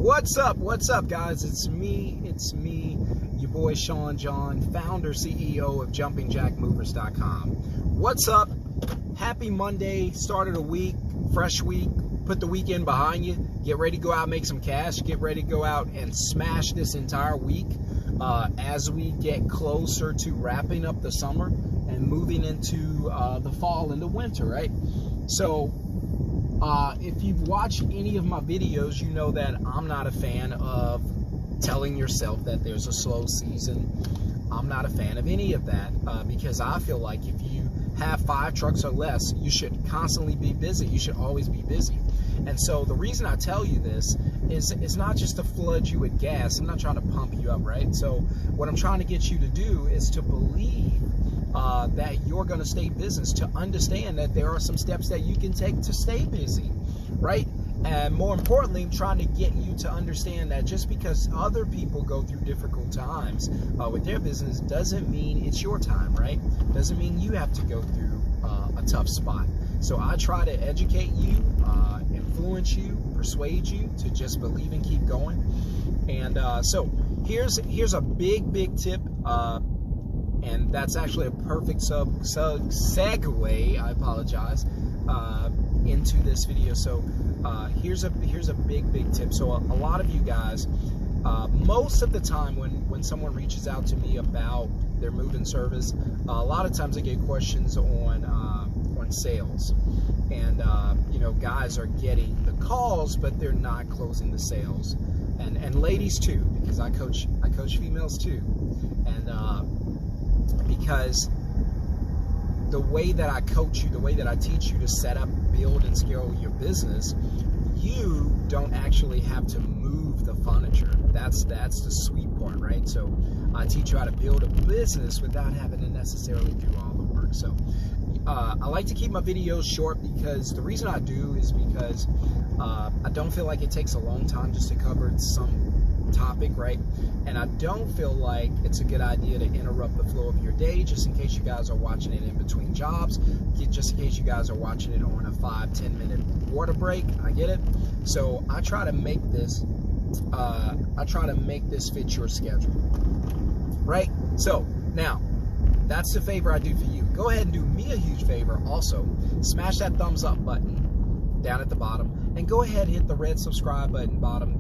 What's up, guys? It's me, your boy Sean John, founder, CEO of JumpingJackMovers.com. What's up? Happy Monday, start of the week, fresh week. Put the weekend behind you. Get ready to go out and make some cash. Get ready to go out and smash this entire week as we get closer to wrapping up the summer and moving into the fall and the winter, right? So if you've watched any of my videos, you know that I'm not a fan of telling yourself that there's a slow season. I'm not a fan of any of that because I feel like if you have 5 trucks or less, you should constantly be busy. You should always be busy. And so the reason I tell you this is it's not just to flood you with gas. I'm not trying to pump you up, right? So what I'm trying to get you to do is to believe that you're going to stay busy, to understand that there are some steps that you can take to stay busy, right? And more importantly, I'm trying to get you to understand that just because other people go through difficult times with their business doesn't mean it's your time, right? Doesn't mean you have to go through a tough spot. So I try to educate you, influence you, persuade you to just believe and keep going. And so here's a big tip, and that's actually a perfect segue, I apologize, into this video. So here's a big tip. So a lot of you guys, most of the time when someone reaches out to me about their moving service, a lot of times I get questions on sales, and you know, guys are getting the calls but they're not closing the sales, and ladies too, because I coach females too, and because the way that I coach you, the way that I teach you to set up, build, and scale your business, you don't actually have to move the furniture. That's the sweet part, right? So I teach you how to build a business without having to necessarily do all the work. So I like to keep my videos short, because the reason I do is because I don't feel like it takes a long time just to cover some topic, right? And I don't feel like it's a good idea to interrupt the flow of your day just in case you guys are watching it in between jobs, just in case you guys are watching it on a 5-10 minute water break. I get it. So I try to make this fit your schedule, right? So now that's the favor I do for you. Go ahead and do me a huge favor also. Smash that thumbs up button down at the bottom, and go ahead and hit the red subscribe button down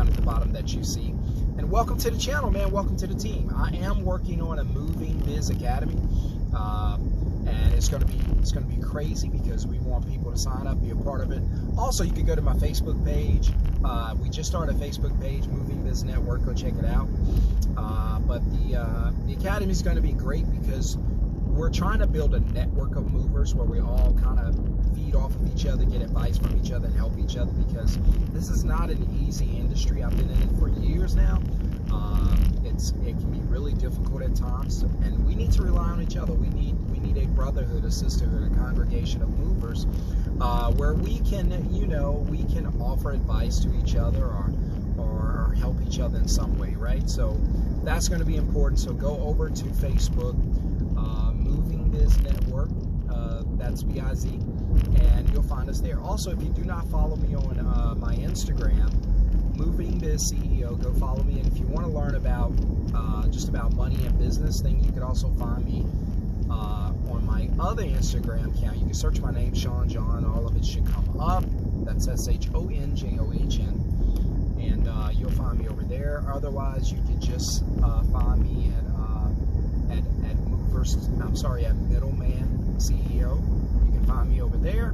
at the bottom that you see. And welcome to the channel, man. Welcome to the team. I am working on a Moving Biz Academy, and it's going to be crazy because we want people to sign up, be a part of it. Also, you can go to my Facebook page. We just started a Facebook page, Moving Biz Network. Go check it out. But the academy is going to be great because we're trying to build a network of movers where we all kind of feed off of each other, get advice from each other, and help each other, because this is not an easy industry. I've been in it for years now. It can be really difficult at times, and we need to rely on each other. We need a brotherhood, a sisterhood, a congregation of movers where we can offer advice to each other or help each other in some way, right? So that's going to be important. So go over to Facebook, Moving Biz Network, that's BIZ, and you'll find us there. Also, if you do not follow me on my Instagram, Moving Biz CEO, go follow me. And if you want to learn about just about money and business, then you can also find me on my other Instagram account. You can search my name, Sean John. All of it should come up. That's SHONJOHN, and you'll find me over there. Otherwise, you can just find me at Middleman CEO. You can find me over there,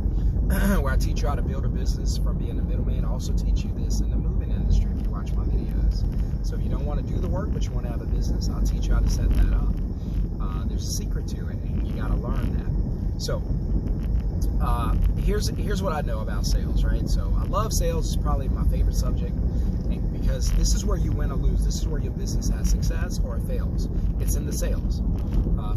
where I teach you how to build a business from being a middleman. I also teach you this in the moving industry if you watch my videos. So if you don't want to do the work but you want to have a business, I'll teach you how to set that up. There's a secret to it, and you got to learn that. So here's what I know about sales, right? So I love sales. It's probably my favorite subject, because this is where you win or lose. This is where your business has success or it fails. It's in the sales.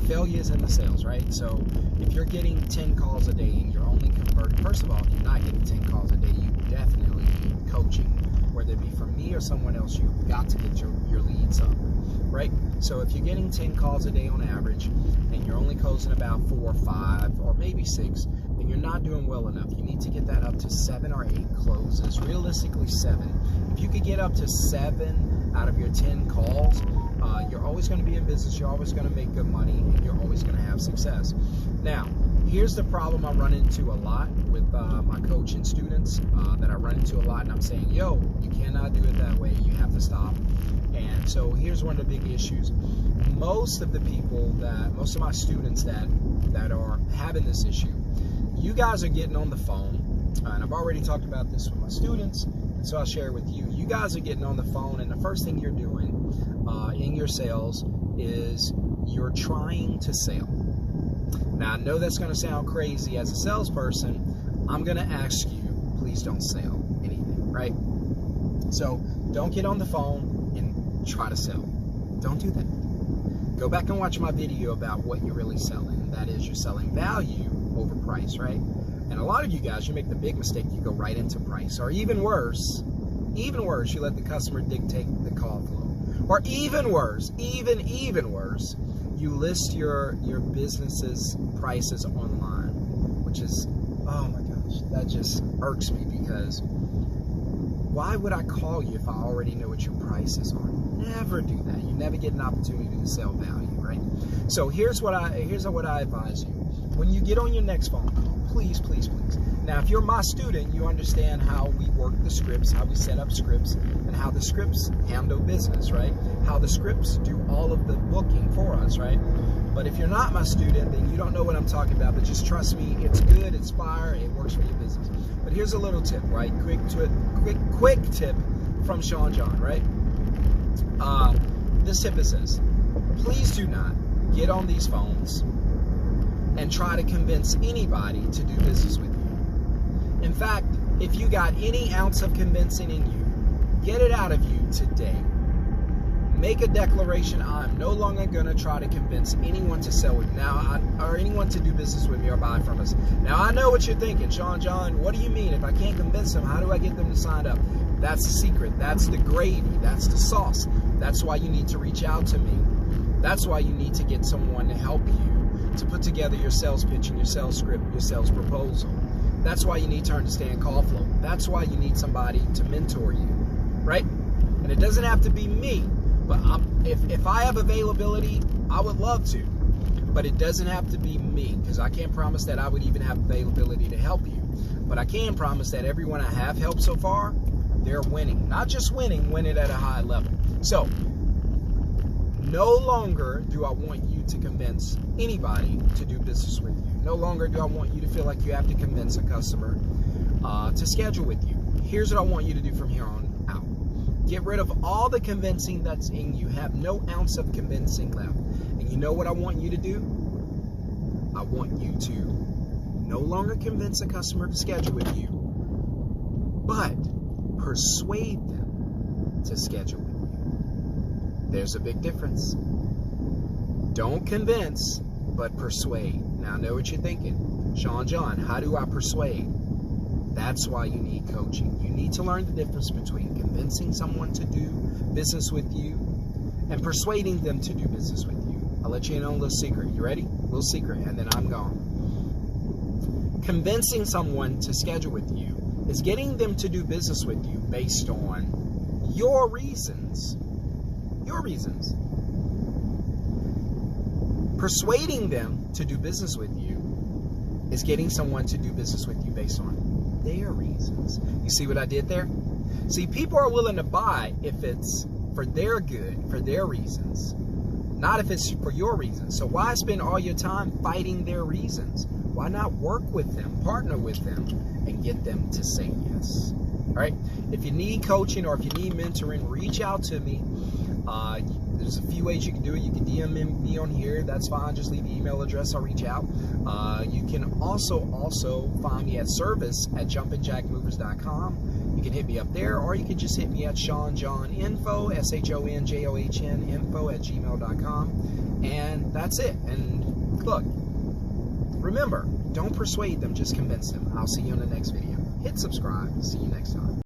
Failure is in the sales, right? So if you're getting 10 calls a day and you're only converting, first of all, if you're not getting 10 calls a day, you definitely need coaching, whether it be from me or someone else. You've got to get your leads up, right? So if you're getting 10 calls a day on average and you're only closing about 4 or 5 or maybe 6, then you're not doing well enough. You need to get that up to 7 or 8 closes, realistically 7. If If you could get up to 7 out of your 10 calls, you're always going to be in business, you're always going to make good money, and you're always going to have success. Now, here's the problem I run into a lot with my coaching students that I run into a lot, and I'm saying, yo, you cannot do it that way, you have to stop. And so here's one of the big issues. Most of my students that are having this issue, you guys are getting on the phone, and I've already talked about this with my students, and so I'll share it with you. You guys are getting on the phone, and the first thing you're doing in your sales is you're trying to sell. Now, I know that's going to sound crazy. As a salesperson, I'm going to ask you, please don't sell anything, right? So don't get on the phone and try to sell. Don't do that. Go back and watch my video about what you're really selling. That is, you're selling value over price, right? And a lot of you guys, you make the big mistake, you go right into price. Or even worse, you let the customer dictate the call flow. Or even worse, even worse, you list your business's prices online, which is, oh my gosh, that just irks me, because why would I call you if I already know what your prices are? Never do that. You never get an opportunity to sell value, right? So here's what I advise you. When you get on your next phone call, please. Now, if you're my student, you understand how we work the scripts, how we set up scripts, and how the scripts handle business, right? How the scripts do all of the booking for us, right? But if you're not my student, then you don't know what I'm talking about. But just trust me, it's good, it's fire, it works for your business. But here's a little tip, right? Quick tip from Sean John, right? This tip is this: please do not get on these phones and try to convince anybody to do business with you. In fact, if you got any ounce of convincing in you, get it out of you today. Make a declaration: I'm no longer going to try to convince anyone to sell with me now, or anyone to do business with me or buy from us. Now, I know what you're thinking, Sean John, what do you mean? If I can't convince them, how do I get them to sign up? That's the secret. That's the gravy. That's the sauce. That's why you need to reach out to me. That's why you need to get someone to help you to put together your sales pitch and your sales script, your sales proposal. That's why you need to understand call flow. That's why you need somebody to mentor you, right? And it doesn't have to be me, but if I have availability, I would love to. But it doesn't have to be me, because I can't promise that I would even have availability to help you. But I can promise that everyone I have helped so far, they're winning. Not just winning at a high level. So, no longer do I want you to convince anybody to do business with you. No longer do I want you to feel like you have to convince a customer to schedule with you. Here's what I want you to do from here on out. Get rid of all the convincing that's in you. Have no ounce of convincing left. And you know what I want you to do? I want you to no longer convince a customer to schedule with you, but persuade them to schedule with you. There's a big difference. Don't convince, but persuade. Now, I know what you're thinking. Sean John, how do I persuade? That's why you need coaching. You need to learn the difference between convincing someone to do business with you and persuading them to do business with you. I'll let you in on a little secret. You ready? A little secret, and then I'm gone. Convincing someone to schedule with you is getting them to do business with you based on your reasons. Your reasons. Persuading them to do business with you is getting someone to do business with you based on their reasons. You see what I did there? See, people are willing to buy if it's for their good, for their reasons, not if it's for your reasons. So why spend all your time fighting their reasons? Why not work with them, partner with them, and get them to say yes? All right? If you need coaching or if you need mentoring, reach out to me. There's a few ways you can do it. You can DM me on here. That's fine. Just leave the email address. I'll reach out. You can also find me at service@jumpingjackmovers.com. You can hit me up there, or you can just hit me at SeanJohnInfo, SeanJohn info@gmail.com. And that's it. And look, remember, don't persuade them, just convince them. I'll see you in the next video. Hit subscribe. See you next time.